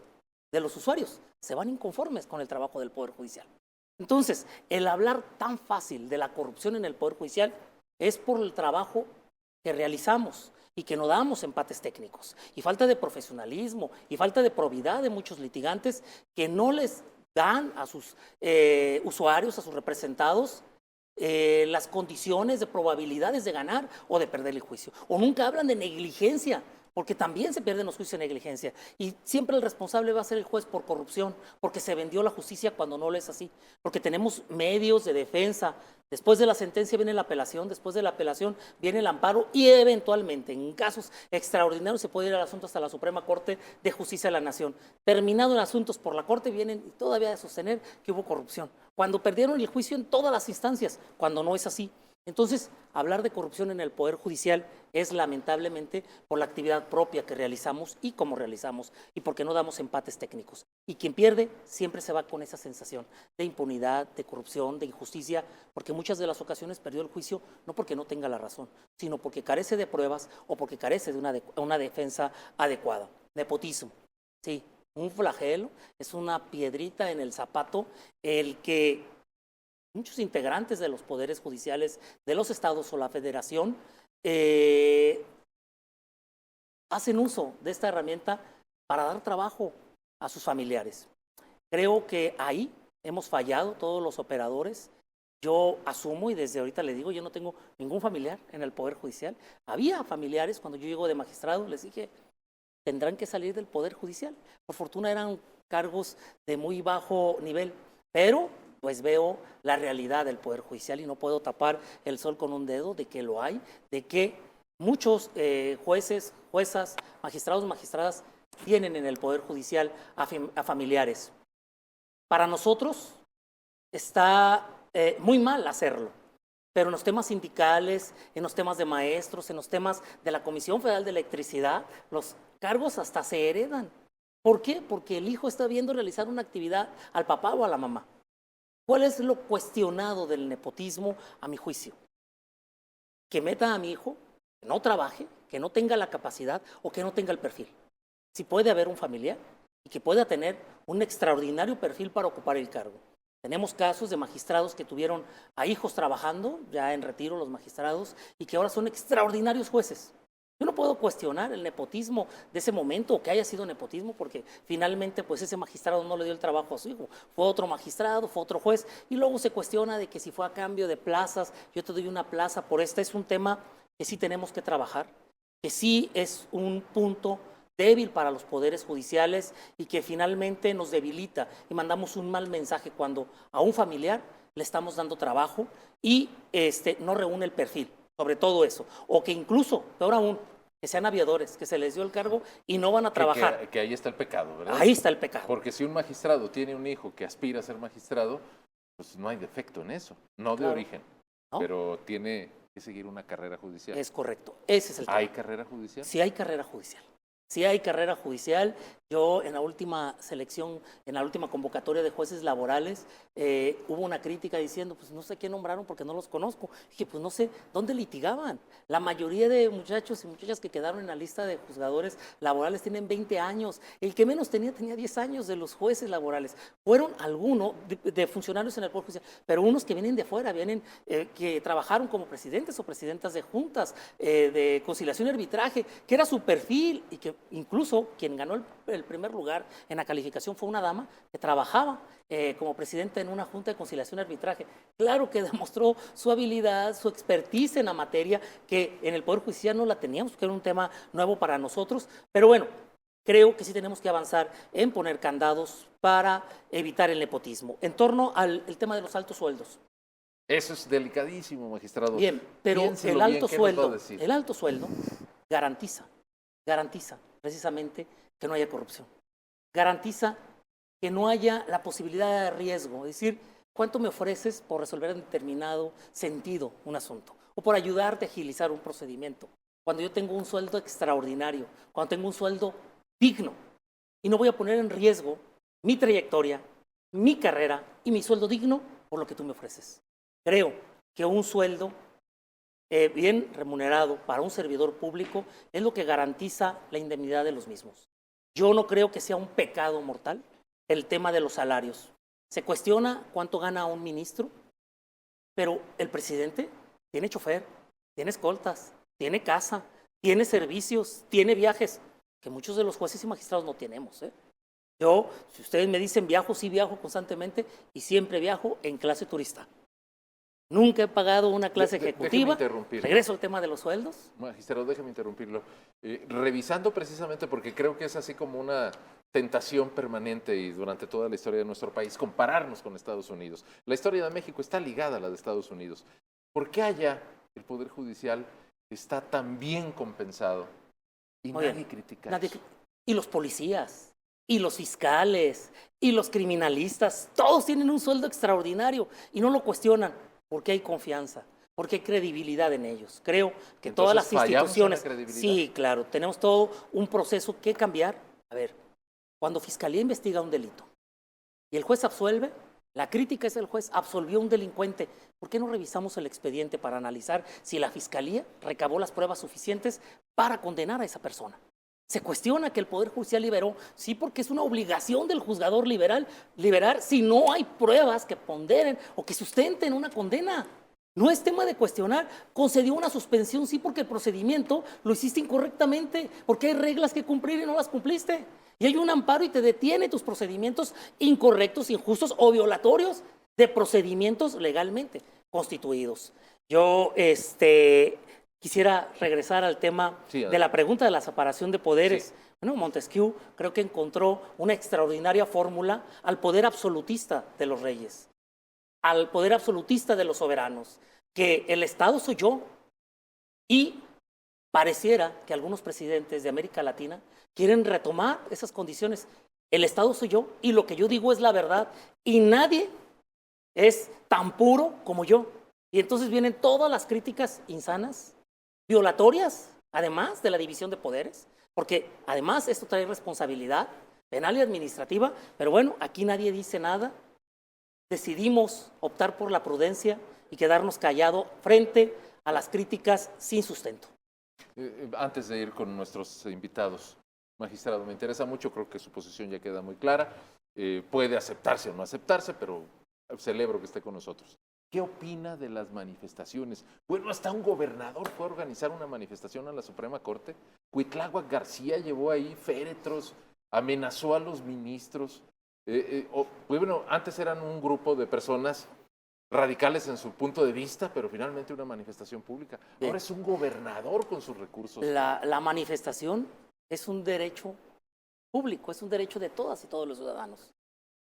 de los usuarios se van inconformes con el trabajo del Poder Judicial. Entonces, el hablar tan fácil de la corrupción en el Poder Judicial es por el trabajo que realizamos y que no damos empates técnicos, y falta de profesionalismo y falta de probidad de muchos litigantes que no les dan a sus usuarios, a sus representados, las condiciones de probabilidades de ganar o de perder el juicio. O nunca hablan de negligencia, porque también se pierden los juicios de negligencia. Y siempre el responsable va a ser el juez por corrupción, porque se vendió la justicia cuando no lo es así, porque tenemos medios de defensa. Después de la sentencia viene la apelación, después de la apelación viene el amparo y eventualmente, en casos extraordinarios, se puede ir al asunto hasta la Suprema Corte de Justicia de la Nación. Terminado en asuntos por la Corte, vienen todavía a sostener que hubo corrupción, cuando perdieron el juicio en todas las instancias, cuando no es así. Entonces, hablar de corrupción en el Poder Judicial es lamentablemente por la actividad propia que realizamos y cómo realizamos y porque no damos empates técnicos. Y quien pierde siempre se va con esa sensación de impunidad, de corrupción, de injusticia, porque muchas de las ocasiones perdió el juicio no porque no tenga la razón, sino porque carece de pruebas o porque carece de una defensa adecuada. Nepotismo, sí, un flagelo, es una piedrita en el zapato el que muchos integrantes de los poderes judiciales de los estados o la federación hacen uso de esta herramienta para dar trabajo a sus familiares. Creo que ahí hemos fallado todos los operadores. Yo asumo y desde ahorita le digo, yo no tengo ningún familiar en el Poder Judicial. Había familiares cuando yo llego de magistrado, les dije, tendrán que salir del Poder Judicial. Por fortuna eran cargos de muy bajo nivel, pero pues veo la realidad del Poder Judicial y no puedo tapar el sol con un dedo de que lo hay, de que muchos jueces, juezas, magistrados, magistradas tienen en el Poder Judicial a familiares. Para nosotros está muy mal hacerlo, pero en los temas sindicales, en los temas de maestros, en los temas de la Comisión Federal de Electricidad, los cargos hasta se heredan. ¿Por qué? Porque el hijo está viendo realizar una actividad al papá o a la mamá. ¿Cuál es lo cuestionado del nepotismo a mi juicio? Que meta a mi hijo, que no trabaje, que no tenga la capacidad o que no tenga el perfil. Si puede haber un familiar y que pueda tener un extraordinario perfil para ocupar el cargo. Tenemos casos de magistrados que tuvieron a hijos trabajando, ya en retiro los magistrados, y que ahora son extraordinarios jueces. Yo no puedo cuestionar el nepotismo de ese momento o que haya sido nepotismo porque finalmente pues ese magistrado no le dio el trabajo a su hijo. Fue otro magistrado, fue otro juez y luego se cuestiona de que si fue a cambio de plazas, yo te doy una plaza por esta. Es un tema que sí tenemos que trabajar, que sí es un punto débil para los poderes judiciales y que finalmente nos debilita y mandamos un mal mensaje cuando a un familiar le estamos dando trabajo y no reúne el perfil. Sobre todo eso, o que incluso, peor aún, que sean aviadores, que se les dio el cargo y no van a trabajar. Que ahí está el pecado, ¿verdad? Ahí está el pecado. Porque si un magistrado tiene un hijo que aspira a ser magistrado, pues no hay defecto en eso, no de origen, ¿no? Pero tiene que seguir una carrera judicial. Es correcto, ese es el tema. ¿Hay carrera judicial? Sí hay carrera judicial. Sí hay carrera judicial. Yo en la última selección, en la última convocatoria de jueces laborales, hubo una crítica diciendo, pues no sé qué nombraron porque no los conozco. Dije, pues no sé dónde litigaban. La mayoría de muchachos y muchachas que quedaron en la lista de juzgadores laborales tienen 20 años. El que menos tenía 10 años de los jueces laborales. Fueron algunos de funcionarios en el Poder Judicial, pero unos que vienen de afuera, vienen que trabajaron como presidentes o presidentas de juntas de conciliación y arbitraje, que era su perfil y que incluso quien ganó el primer lugar en la calificación fue una dama que trabajaba como presidenta en una junta de conciliación y arbitraje. Claro que demostró su habilidad, su expertise en la materia, que en el Poder Judicial no la teníamos, que era un tema nuevo para nosotros, pero bueno, creo que sí tenemos que avanzar en poner candados para evitar el nepotismo. En torno al tema de los altos sueldos. Eso es delicadísimo, magistrado. Bien, pero Piénselo el alto bien, ¿qué nos va a sueldo, decir? el alto sueldo garantiza precisamente que no haya corrupción. Garantiza que no haya la posibilidad de riesgo, es decir, ¿cuánto me ofreces por resolver en determinado sentido un asunto? O por ayudarte a agilizar un procedimiento. Cuando yo tengo un sueldo extraordinario, cuando tengo un sueldo digno, y no voy a poner en riesgo mi trayectoria, mi carrera y mi sueldo digno por lo que tú me ofreces. Creo que un sueldo bien remunerado para un servidor público es lo que garantiza la indemnidad de los mismos. Yo no creo que sea un pecado mortal el tema de los salarios. Se cuestiona cuánto gana un ministro, pero el presidente tiene chofer, tiene escoltas, tiene casa, tiene servicios, tiene viajes, que muchos de los jueces y magistrados no tenemos. Yo, si ustedes me dicen viajo, sí viajo constantemente y siempre viajo en clase turista. Nunca he pagado una clase ejecutiva. Déjeme interrumpirlo. Regreso al tema de los sueldos. Magistrado, déjeme interrumpirlo. Revisando precisamente, porque creo que es así como una tentación permanente y durante toda la historia de nuestro país, compararnos con Estados Unidos. La historia de México está ligada a la de Estados Unidos. ¿Por qué allá el Poder Judicial está tan bien compensado y nadie critica eso? Y los policías, y los fiscales, y los criminalistas, todos tienen un sueldo extraordinario y no lo cuestionan. Porque hay confianza, porque hay credibilidad en ellos. Creo que todas las Entonces, ¿fallamos en la instituciones, credibilidad? sí, claro, tenemos todo un proceso que cambiar. A ver, cuando Fiscalía investiga un delito y el juez absuelve, la crítica es el juez absolvió a un delincuente. ¿Por qué no revisamos el expediente para analizar si la Fiscalía recabó las pruebas suficientes para condenar a esa persona? Se cuestiona que el Poder Judicial liberó, sí, porque es una obligación del juzgador liberar si no hay pruebas que ponderen o que sustenten una condena. No es tema de cuestionar. Concedió una suspensión, sí, porque el procedimiento lo hiciste incorrectamente, porque hay reglas que cumplir y no las cumpliste. Y hay un amparo y te detiene tus procedimientos incorrectos, injustos o violatorios de procedimientos legalmente constituidos. Yo quisiera regresar al tema de la pregunta de la separación de poderes. Sí. Bueno, Montesquieu creo que encontró una extraordinaria fórmula al poder absolutista de los reyes, al poder absolutista de los soberanos, que el Estado soy yo. Y pareciera que algunos presidentes de América Latina quieren retomar esas condiciones. El Estado soy yo y lo que yo digo es la verdad y nadie es tan puro como yo. Y entonces vienen todas las críticas insanas, violatorias, además de la división de poderes, porque además esto trae responsabilidad penal y administrativa, pero bueno, aquí nadie dice nada. Decidimos optar por la prudencia y quedarnos callados frente a las críticas sin sustento. Antes de ir con nuestros invitados, magistrado, me interesa mucho, creo que su posición ya queda muy clara, puede aceptarse o no aceptarse, pero celebro que esté con nosotros. ¿Qué opina de las manifestaciones? Bueno, hasta un gobernador fue a organizar una manifestación a la Suprema Corte. Cuitláhuac García llevó ahí féretros, amenazó a los ministros. Bueno, antes eran un grupo de personas radicales en su punto de vista, pero finalmente una manifestación pública. Bien. Ahora es un gobernador con sus recursos. La manifestación es un derecho público, es un derecho de todas y todos los ciudadanos.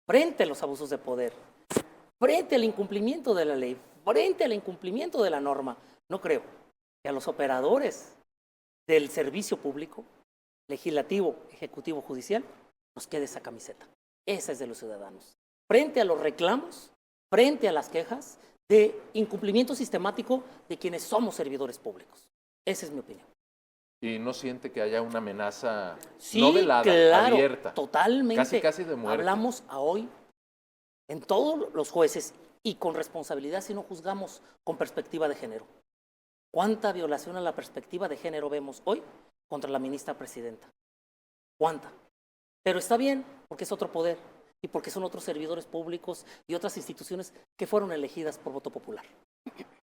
Frente a los abusos de poder, frente al incumplimiento de la ley, frente al incumplimiento de la norma, no creo que a los operadores del servicio público, legislativo, ejecutivo, judicial, nos quede esa camiseta. Esa es de los ciudadanos. Frente a los reclamos, frente a las quejas de incumplimiento sistemático de quienes somos servidores públicos. Esa es mi opinión. ¿Y no siente que haya una amenaza Sí, no velada, claro, abierta? Totalmente. Casi de muerte. Hablamos a hoy en todos los jueces y con responsabilidad si no juzgamos con perspectiva de género. ¿Cuánta violación a la perspectiva de género vemos hoy contra la ministra presidenta? ¿Cuánta? Pero está bien, porque es otro poder y porque son otros servidores públicos y otras instituciones que fueron elegidas por voto popular.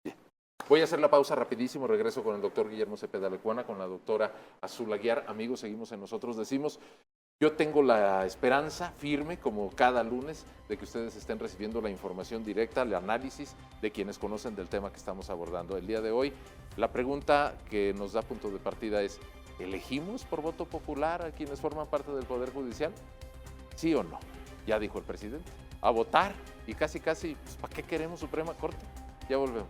Bien. Voy a hacer la pausa rapidísimo, regreso con el doctor Guillermo Cepeda Lecuona, con la doctora Azul Aguiar. Amigos, seguimos en Nosotros Decimos. Yo tengo la esperanza firme, como cada lunes, de que ustedes estén recibiendo la información directa, el análisis de quienes conocen del tema que estamos abordando. El día de hoy, la pregunta que nos da punto de partida es, ¿elegimos por voto popular a quienes forman parte del Poder Judicial? ¿Sí o no? Ya dijo el presidente. A votar y casi, pues, ¿para qué queremos Suprema Corte? Ya volvemos.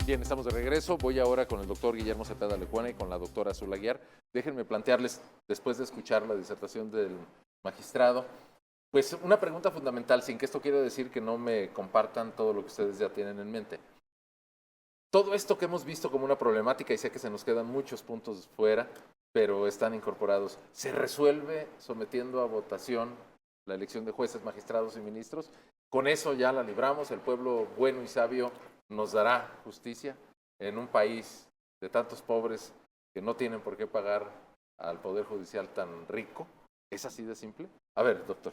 Bien, estamos de regreso. Voy ahora con el doctor Guillermo Cepeda Lecuona y con la doctora Azul Aguiar. Déjenme plantearles, después de escuchar la disertación del magistrado, pues una pregunta fundamental, sin que esto quiera decir que no me compartan todo lo que ustedes ya tienen en mente. Todo esto que hemos visto como una problemática, y sé que se nos quedan muchos puntos fuera, pero están incorporados, ¿se resuelve sometiendo a votación la elección de jueces, magistrados y ministros? Con eso ya la libramos, el pueblo bueno y sabio nos dará justicia en un país de tantos pobres que no tienen por qué pagar al Poder Judicial tan rico. ¿Es así de simple? A ver, doctor.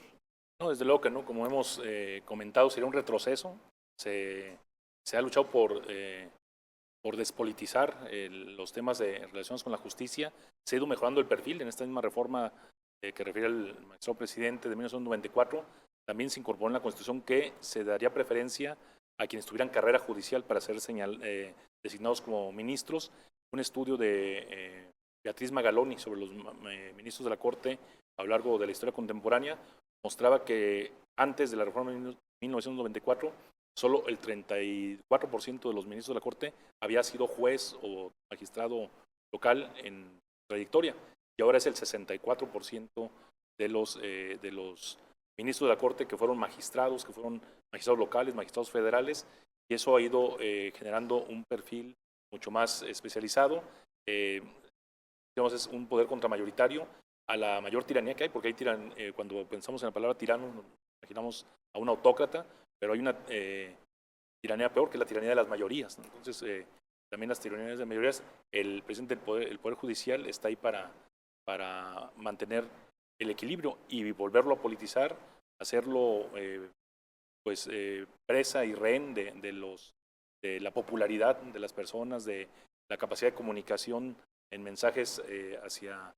No, desde luego que no. Como hemos comentado, sería un retroceso. Se ha luchado por despolitizar los temas de relaciones con la justicia. Se ha ido mejorando el perfil en esta misma reforma que refiere al magistrado presidente de 1994. También se incorporó en la Constitución que se daría preferencia a quienes tuvieran carrera judicial para ser designados como ministros. Un estudio de Beatriz Magaloni sobre los ministros de la Corte a lo largo de la historia contemporánea mostraba que antes de la reforma de 1994, solo el 34% de los ministros de la Corte había sido juez o magistrado local en trayectoria, y ahora es el 64% de los ministros de la Corte que fueron magistrados locales, magistrados federales, y eso ha ido generando un perfil mucho más especializado. Digamos, es un poder contramayoritario a la mayor tiranía que hay, porque hay cuando pensamos en la palabra tirano, nos imaginamos a un autócrata, pero hay una tiranía peor, que es la tiranía de las mayorías, ¿no? Entonces, también las tiranías de mayorías, el presidente del Poder Judicial está ahí para mantener el equilibrio y volverlo a politizar, hacerlo presa y rehén de la popularidad de las personas, de la capacidad de comunicación en mensajes hacia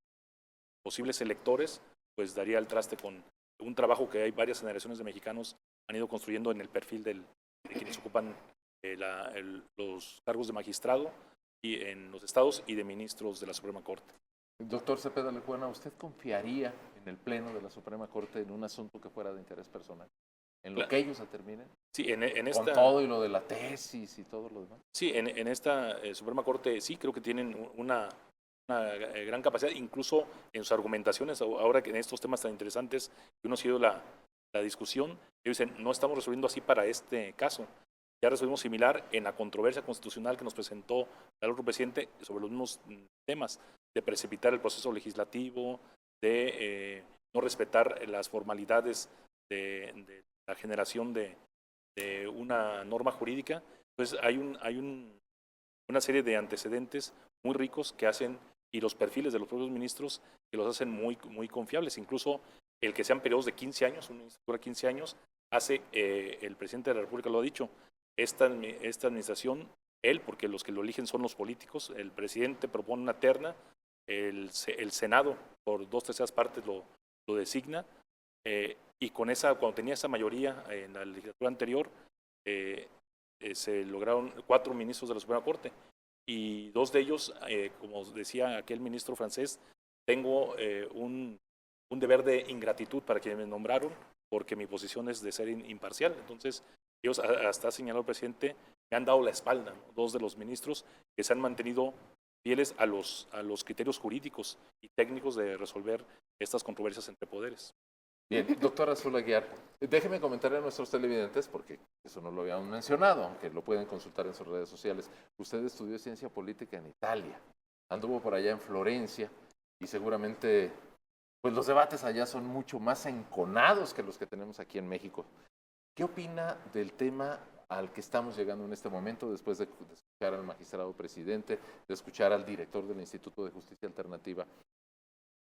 posibles electores, pues daría el traste con un trabajo que hay varias generaciones de mexicanos han ido construyendo en el perfil de quienes ocupan los cargos de magistrado y en los estados y de ministros de la Suprema Corte. Doctor Cepeda Lecuona, ¿usted confiaría en el Pleno de la Suprema Corte en un asunto que fuera de interés personal? ¿En lo que ellos determinen? Sí, con todo y lo de la tesis y todo lo demás. Sí, en esta Suprema Corte sí creo que tienen una gran capacidad, incluso en sus argumentaciones, ahora que en estos temas tan interesantes que uno ha sido la discusión, ellos dicen, no estamos resolviendo así para este caso, ya resolvimos similar en la controversia constitucional que nos presentó el otro presidente sobre los mismos temas, de precipitar el proceso legislativo, de no respetar las formalidades de la generación de una norma jurídica. Entonces hay una serie de antecedentes muy ricos que hacen, y los perfiles de los propios ministros que los hacen muy, muy confiables. Incluso el que sean periodos de 15 años, una ministra dura 15 años, hace, el presidente de la República lo ha dicho, esta administración, porque los que lo eligen son los políticos, el presidente propone una terna, el Senado por 2/3 partes lo designa, y cuando tenía esa mayoría en la legislatura anterior, se lograron 4 ministros de la Suprema Corte, y 2 de ellos, como decía aquel ministro francés, tengo un deber de ingratitud para quienes me nombraron, porque mi posición es de ser imparcial. Entonces, ellos, hasta ha señalado el presidente, me han dado la espalda, ¿no? 2 de los ministros que se han mantenido fieles a los criterios jurídicos y técnicos de resolver estas controversias entre poderes. Bien, doctora Azul Aguiar, déjeme comentarle a nuestros televidentes, porque eso no lo habíamos mencionado, aunque lo pueden consultar en sus redes sociales. Usted estudió ciencia política en Italia, anduvo por allá en Florencia, y seguramente pues los debates allá son mucho más enconados que los que tenemos aquí en México. ¿Qué opina del tema al que estamos llegando en este momento, después de escuchar al magistrado presidente, de escuchar al director del Instituto de Justicia Alternativa?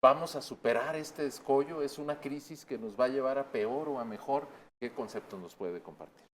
¿Vamos a superar este escollo? ¿Es una crisis que nos va a llevar a peor o a mejor? ¿Qué concepto nos puede compartir?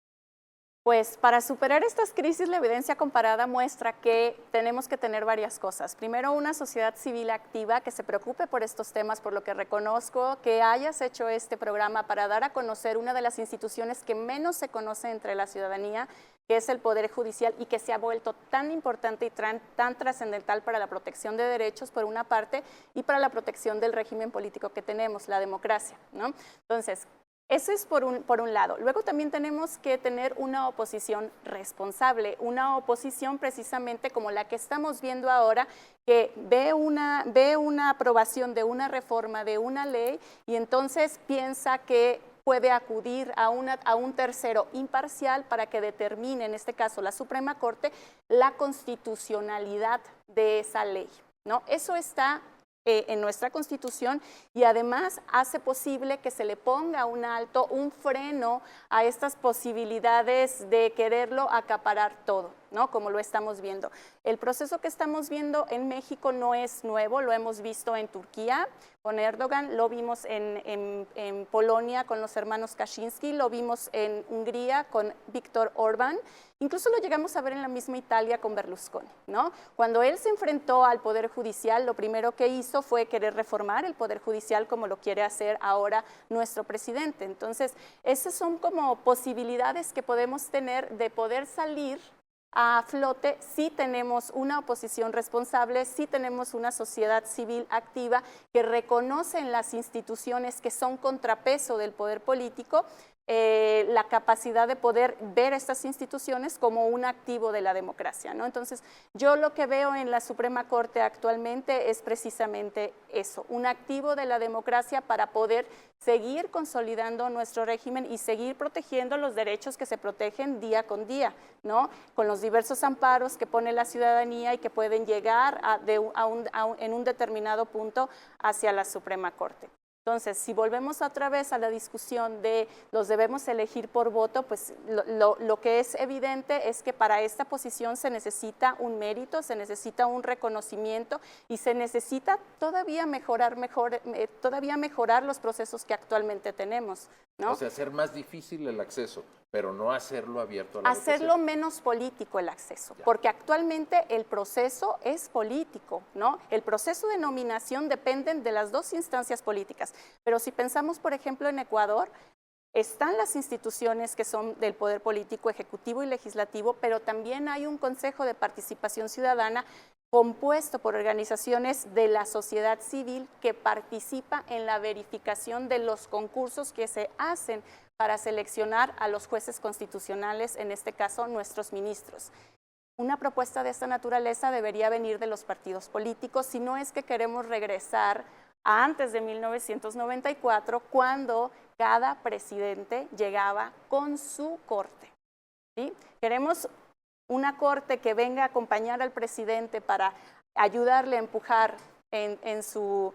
Pues para superar estas crisis, la evidencia comparada muestra que tenemos que tener varias cosas. Primero, una sociedad civil activa que se preocupe por estos temas, por lo que reconozco que hayas hecho este programa para dar a conocer una de las instituciones que menos se conoce entre la ciudadanía, que es el Poder Judicial, y que se ha vuelto tan importante y tan trascendental para la protección de derechos, por una parte, y para la protección del régimen político que tenemos, la democracia, ¿no? Entonces, eso es por un lado. Luego también tenemos que tener una oposición responsable, una oposición precisamente como la que estamos viendo ahora, que ve una aprobación de una reforma, de una ley, y entonces piensa que puede acudir a un tercero imparcial para que determine, en este caso la Suprema Corte, la constitucionalidad de esa ley, ¿no? Eso está en nuestra Constitución, y además hace posible que se le ponga un alto, un freno a estas posibilidades de quererlo acaparar todo. ¿no? Como lo estamos viendo. El proceso que estamos viendo en México no es nuevo, lo hemos visto en Turquía con Erdogan, lo vimos en Polonia con los hermanos Kaczynski, lo vimos en Hungría con Viktor Orbán, incluso lo llegamos a ver en la misma Italia con Berlusconi, ¿no? Cuando él se enfrentó al Poder Judicial, lo primero que hizo fue querer reformar el Poder Judicial como lo quiere hacer ahora nuestro presidente. Entonces, esas son como posibilidades que podemos tener de poder salir a flote si tenemos una oposición responsable, si tenemos una sociedad civil activa que reconoce en las instituciones que son contrapeso del poder político la capacidad de poder ver estas instituciones como un activo de la democracia, ¿no? Entonces, yo lo que veo en la Suprema Corte actualmente es precisamente eso, un activo de la democracia para poder seguir consolidando nuestro régimen y seguir protegiendo los derechos que se protegen día con día, ¿no? Con los diversos amparos que pone la ciudadanía y que pueden llegar en un determinado punto hacia la Suprema Corte. Entonces, si volvemos otra vez a la discusión de los debemos elegir por voto, pues lo que es evidente es que para esta posición se necesita un mérito, se necesita un reconocimiento y se necesita todavía mejorar los procesos que actualmente tenemos, ¿no? O sea, hacer más difícil el acceso, pero no hacerlo abierto a la Hacerlo votación. menos político el acceso, porque actualmente el proceso es político, ¿no? El proceso de nominación depende de las dos instancias políticas, pero si pensamos, por ejemplo, en Ecuador, están las instituciones que son del poder político, ejecutivo y legislativo, pero también hay un Consejo de Participación Ciudadana compuesto por organizaciones de la sociedad civil que participa en la verificación de los concursos que se hacen para seleccionar a los jueces constitucionales, en este caso nuestros ministros. Una propuesta de esta naturaleza debería venir de los partidos políticos, si no es que queremos regresar a antes de 1994, cuando cada presidente llegaba con su corte, ¿sí? Queremos una corte que venga a acompañar al presidente para ayudarle a empujar en su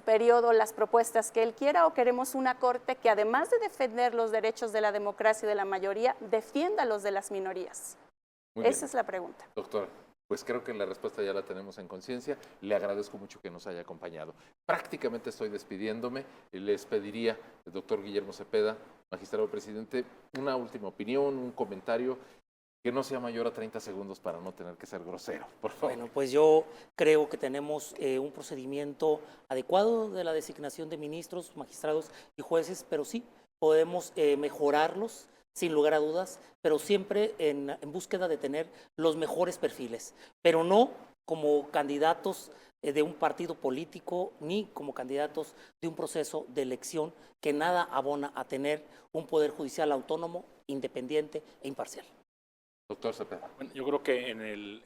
periodo las propuestas que él quiera, o queremos una corte que además de defender los derechos de la democracia y de la mayoría, defienda los de las minorías. Esa es la pregunta. Doctora, pues creo que la respuesta ya la tenemos en conciencia. Le agradezco mucho que nos haya acompañado. Prácticamente estoy despidiéndome. Les pediría, el doctor Guillermo Cepeda, magistrado presidente, una última opinión, un comentario que no sea mayor a 30 segundos para no tener que ser grosero, por favor. Bueno, pues yo creo que tenemos un procedimiento adecuado de la designación de ministros, magistrados y jueces, pero sí podemos mejorarlos, sin lugar a dudas, pero siempre en búsqueda de tener los mejores perfiles, pero no como candidatos de un partido político ni como candidatos de un proceso de elección que nada abona a tener un poder judicial autónomo, independiente e imparcial. Doctor Cepeda. Bueno, yo creo que en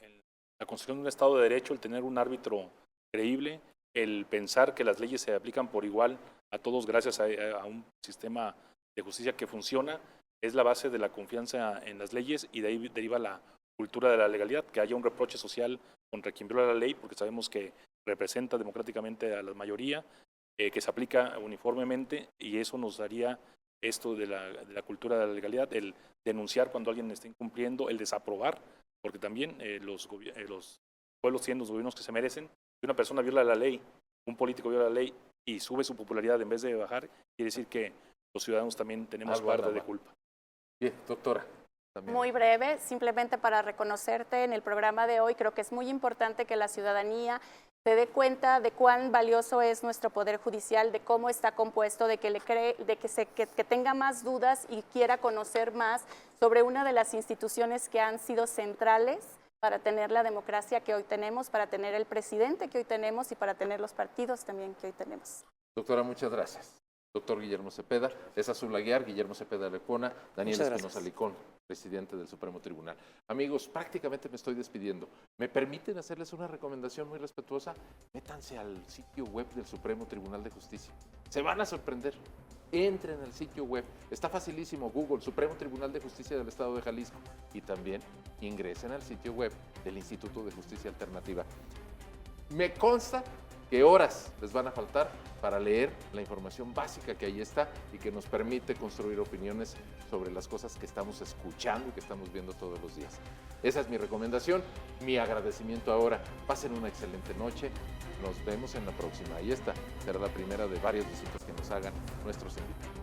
la construcción de un Estado de Derecho, el tener un árbitro creíble, el pensar que las leyes se aplican por igual a todos gracias a un sistema de justicia que funciona, es la base de la confianza en las leyes, y de ahí deriva la cultura de la legalidad, que haya un reproche social contra quien viola la ley, porque sabemos que representa democráticamente a la mayoría, que se aplica uniformemente, y eso nos daría esto de la cultura de la legalidad, el denunciar cuando alguien está incumpliendo, el desaprobar, porque también los pueblos tienen los gobiernos que se merecen. Si una persona viola la ley, un político viola la ley y sube su popularidad en vez de bajar, quiere decir que los ciudadanos también tenemos parte de culpa. Bien, doctora. También. Muy breve, simplemente para reconocerte en el programa de hoy, creo que es muy importante que la ciudadanía se dé cuenta de cuán valioso es nuestro Poder Judicial, de cómo está compuesto, de que tenga más dudas y quiera conocer más sobre una de las instituciones que han sido centrales para tener la democracia que hoy tenemos, para tener el presidente que hoy tenemos y para tener los partidos también que hoy tenemos. Doctora, muchas gracias. Doctor Guillermo Cepeda, es Azul Aguiar, Guillermo Cepeda Lecona, Daniel Espinosa Licón, presidente del Supremo Tribunal. Amigos, prácticamente me estoy despidiendo. ¿Me permiten hacerles una recomendación muy respetuosa? Métanse al sitio web del Supremo Tribunal de Justicia. Se van a sorprender. Entren al sitio web. Está facilísimo. Google, Supremo Tribunal de Justicia del Estado de Jalisco. Y también ingresen al sitio web del Instituto de Justicia Alternativa. Me consta ¿Qué horas les van a faltar para leer la información básica que ahí está y que nos permite construir opiniones sobre las cosas que estamos escuchando y que estamos viendo todos los días? Esa es mi recomendación, mi agradecimiento ahora. Pasen una excelente noche. Nos vemos en la próxima. Ahí está, será la primera de varias visitas que nos hagan nuestros invitados.